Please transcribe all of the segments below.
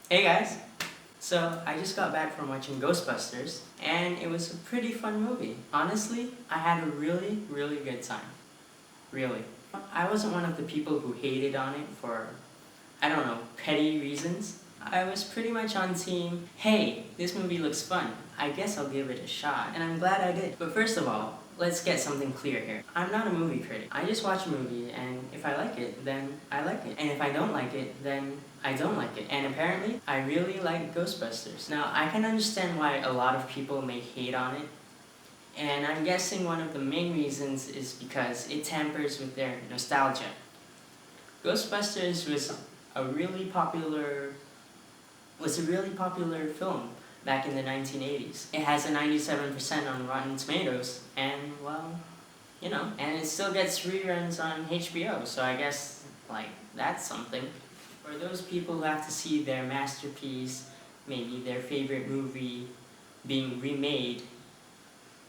Hey guys! So, I just got back from watching Ghostbusters, and it was a pretty fun movie. Honestly, I had a really good time. Really. I wasn't one of the people who hated on it for, I don't know, petty reasons. I was pretty much on team, hey, this movie looks fun. I guess I'll give it a shot. And I'm glad I did. But first of all, let's get something clear here. I'm not a movie critic. I just watch a movie, and if I like it, then I like it. And if I don't like it, then I don't like it. And apparently, I really like Ghostbusters. Now, I can understand why a lot of people may hate on it. And I'm guessing one of the main reasons is because it tampers with their nostalgia. Ghostbusters a really popular was a really popular film back in the 1980s. It has a 97% on Rotten Tomatoes, and well, and it still gets reruns on HBO, so I guess, like, that's something. For those people who have to see their masterpiece, maybe their favorite movie, being remade,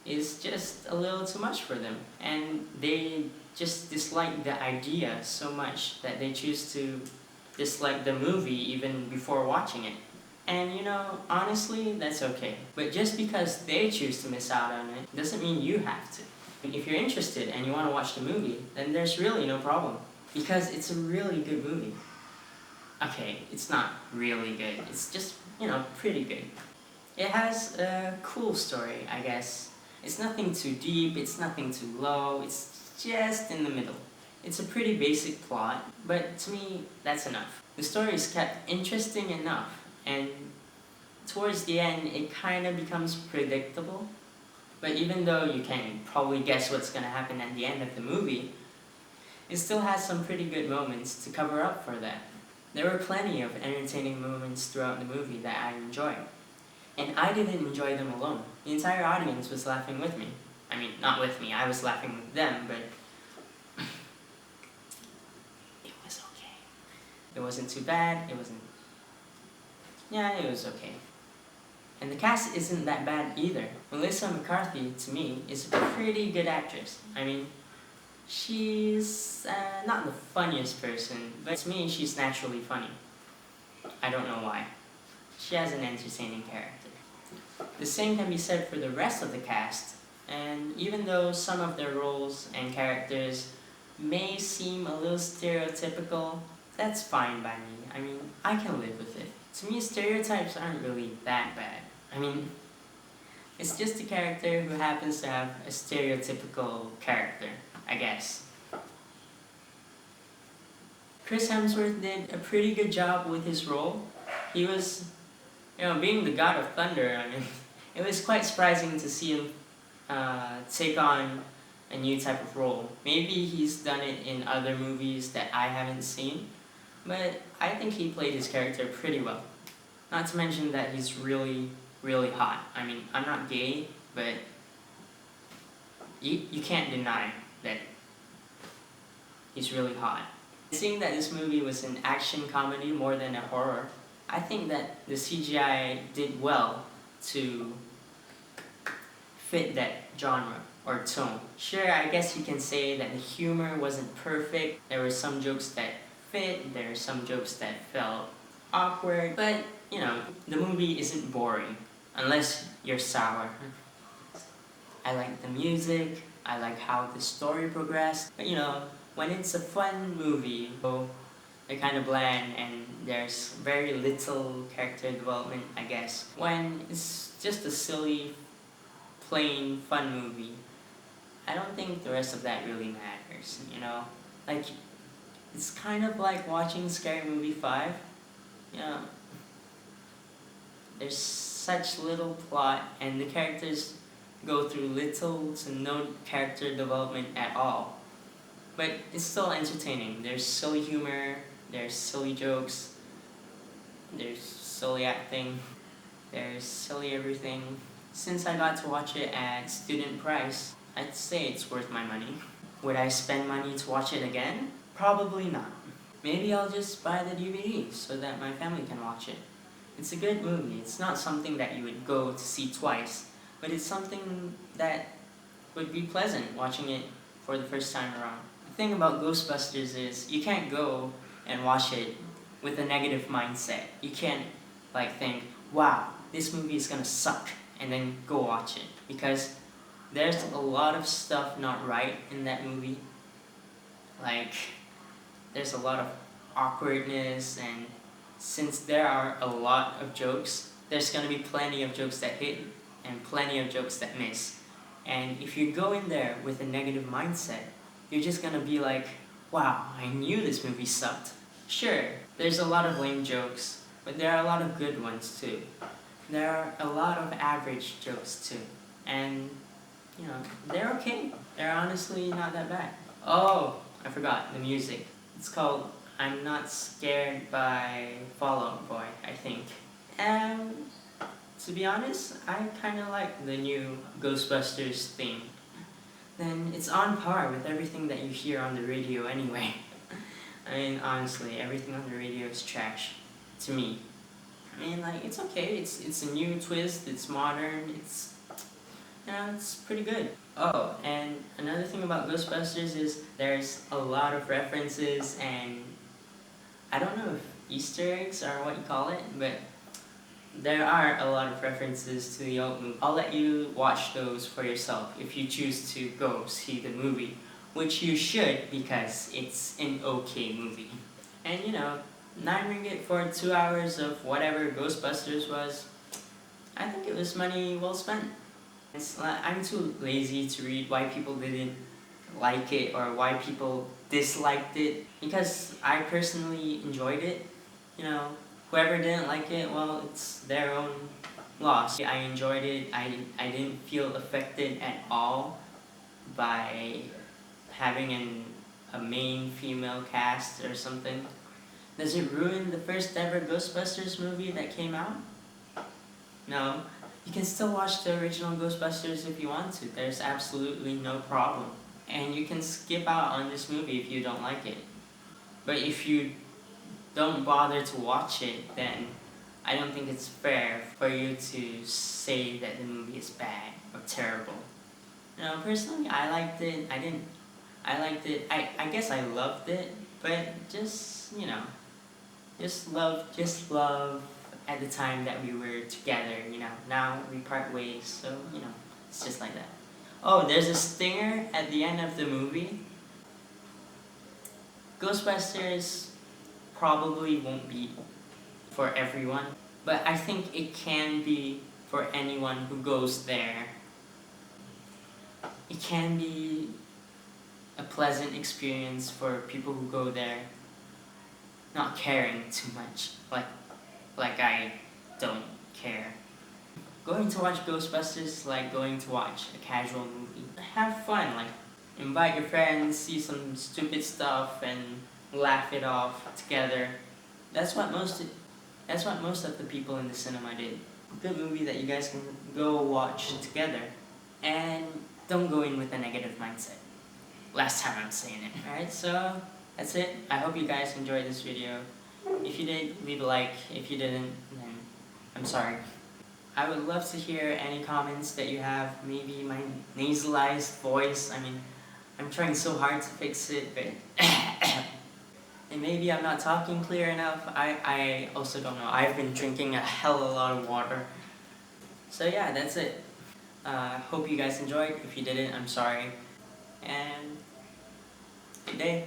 is just a little too much for them. And they just dislike the idea so much that they choose to dislike the movie even before watching it. And honestly, that's okay. But just because they choose to miss out on it doesn't mean you have to. If you're interested and you want to watch the movie, then there's really no problem. Because it's a really good movie. Okay, it's not really good. It's just, pretty good. It has a cool story, I guess. It's nothing too deep, it's nothing too low, it's just in the middle. It's a pretty basic plot, but to me, that's enough. The story is kept interesting enough, and towards the end, it kind of becomes predictable. But even though you can probably guess what's going to happen at the end of the movie, it still has some pretty good moments to cover up for that. There were plenty of entertaining moments throughout the movie that I enjoyed. And I didn't enjoy them alone. The entire audience was laughing with me. I mean, not with me, I was laughing with them, but it was okay. It wasn't too bad, it was okay. And the cast isn't that bad either. Melissa McCarthy, to me, is a pretty good actress. I mean, she's not the funniest person, but to me, she's naturally funny. I don't know why. She has an entertaining character. The same can be said for the rest of the cast, and even though some of their roles and characters may seem a little stereotypical, that's fine by me. I mean, I can live with it. To me, stereotypes aren't really that bad. I mean, it's just a character who happens to have a stereotypical character, I guess. Chris Hemsworth did a pretty good job with his role. He was, being the god of thunder, I mean, it was quite surprising to see him take on a new type of role. Maybe he's done it in other movies that I haven't seen, but I think he played his character pretty well. Not to mention that he's really hot. I mean, I'm not gay, but you can't deny that he's really hot. Seeing that this movie was an action comedy more than a horror, I think that the CGI did well to fit that genre or tone. Sure, I guess you can say that the humor wasn't perfect. There were some jokes that fit, there were some jokes that felt awkward, but the movie isn't boring unless you're sour. I like the music, I like how the story progressed, but when it's a fun movie, they're kind of bland and there's very little character development, I guess. When it's just a silly, plain, fun movie, I don't think the rest of that really matters, Like, it's kind of like watching Scary Movie 5. There's such little plot and the characters go through little to no character development at all. But it's still entertaining. There's silly humor, there's silly jokes, there's silly acting, there's silly everything. Since I got to watch it at student price, I'd say it's worth my money. Would I spend money to watch it again? Probably not. Maybe I'll just buy the DVD so that my family can watch it. It's a good movie. It's not something that you would go to see twice, but it's something that would be pleasant watching it for the first time around. The thing about Ghostbusters is you can't go and watch it with a negative mindset. You can't like think, wow, this movie is gonna suck, and then go watch it. Because there's a lot of stuff not right in that movie. Like, there's a lot of awkwardness, and since there are a lot of jokes, there's gonna be plenty of jokes that hit and plenty of jokes that miss. And if you go in there with a negative mindset, you're just gonna be like, wow, I knew this movie sucked. Sure, there's a lot of lame jokes, but there are a lot of good ones too. There are a lot of average jokes too. And, you know, they're okay. They're honestly not that bad. Oh, I forgot, the music. It's called I'm Not Scared by Fall Out Boy, I think. And to be honest, I kinda like the new Ghostbusters theme. Then it's on par with everything that you hear on the radio anyway. I mean, honestly, everything on the radio is trash. To me. I mean, like, it's okay, it's a new twist, it's modern, it's pretty good. Oh, and another thing about Ghostbusters is there's a lot of references, and I don't know if Easter eggs are what you call it, but there are a lot of references to the old movie. I'll let you watch those for yourself if you choose to go see the movie, which you should because it's an okay movie. And you know, 9 ringgit for 2 hours of whatever Ghostbusters was, I think it was money well spent. I'm too lazy to read why people didn't like it or why people disliked it, because I personally enjoyed it. You know, whoever didn't like it, well, it's their own loss. I enjoyed it. I didn't feel affected at all by having a main female cast or something. Does it ruin the first ever Ghostbusters movie that came out? No. You can still watch the original Ghostbusters if you want to. There's absolutely no problem. And you can skip out on this movie if you don't like it. But if you don't bother to watch it, then I don't think it's fair for you to say that the movie is bad or terrible. You know, personally, I liked it. I liked it. I guess I loved it, but just, you know, just love at the time that we were together, you know. Now we part ways, so, you know, it's just like that. Oh, there's a stinger at the end of the movie. Ghostbusters probably won't be for everyone, but I think it can be for anyone who goes there. It can be a pleasant experience for people who go there not caring too much, like I don't care. Going to watch Ghostbusters is like going to watch a casual movie. Have fun, like invite your friends, see some stupid stuff, and laugh it off together. That's what most of the people in the cinema did. Good movie that you guys can go watch together, and don't go in with a negative mindset. Last time I'm saying it. Alright, so that's it. I hope you guys enjoyed this video. If you did, leave a like. If you didn't, then I'm sorry. I would love to hear any comments that you have. Maybe my nasalized voice. I mean, I'm trying so hard to fix it, but and maybe I'm not talking clear enough. I also don't know. I've been drinking a hell of a lot of water. So yeah, that's it. Hope you guys enjoyed. If you didn't, I'm sorry. And good day.